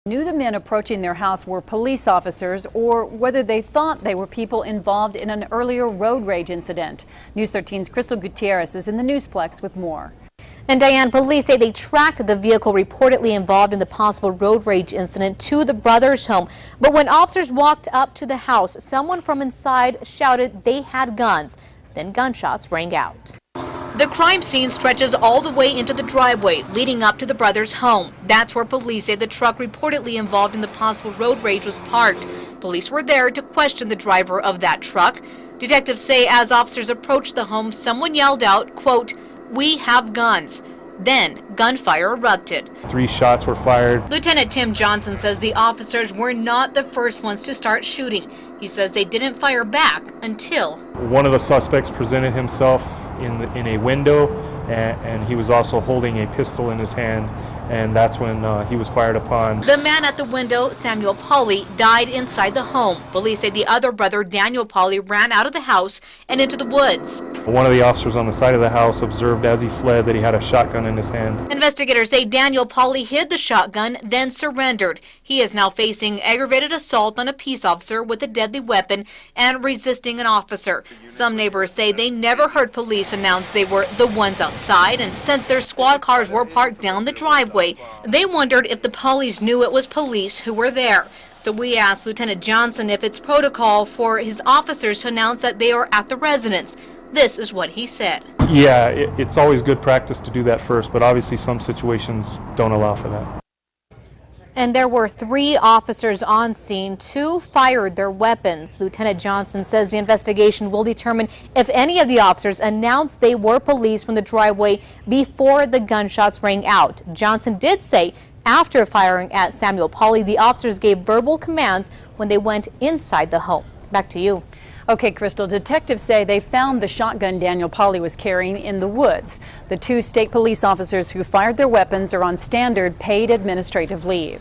Knew the men approaching their house were police officers or whether they thought they were people involved in an earlier road rage incident. News 13's Crystal Gutierrez is in the Newsplex with more. And Diane, police say they tracked the vehicle reportedly involved in the possible road rage incident to the brothers' home. But when officers walked up to the house, someone from inside shouted they had guns. Then gunshots rang out. The crime scene stretches all the way into the driveway leading up to the brothers' home. That's where police say the truck reportedly involved in the possible road rage was parked. Police were there to question the driver of that truck. Detectives say as officers approached the home, someone yelled out, quote, "We have guns." Then gunfire erupted. 3 shots were fired. Lieutenant Tim Johnson says the officers were not the first ones to start shooting. He says they didn't fire back until one of the suspects presented himself in a window, and he was also holding a pistol in his hand, and that's when he was fired upon. The man at the window, Samuel Pauly, died inside the home. Police say the other brother, Daniel Pauly, ran out of the house and into the woods. One of the officers on the side of the house observed as he fled that he had a shotgun in his hand. Investigators say Daniel Pauly hid the shotgun, then surrendered. He is now facing aggravated assault on a peace officer with a deadly weapon and resisting an officer. Some neighbors say they never heard police announce they were the ones outside, and since their squad cars were parked down the driveway, they wondered if the Paulys knew it was police who were there. So we asked Lieutenant Johnson if it's protocol for his officers to announce that they are at the residence. This is what he said. Yeah, it's always good practice to do that first, but obviously some situations don't allow for that. And there were 3 officers on scene. 2 fired their weapons. Lieutenant Johnson says the investigation will determine if any of the officers announced they were police from the driveway before the gunshots rang out. Johnson did say after firing at Samuel Pauly, the officers gave verbal commands when they went inside the home. Back to you. Okay, Crystal, detectives say they found the shotgun Daniel Pauly was carrying in the woods. The 2 state police officers who fired their weapons are on standard paid administrative leave.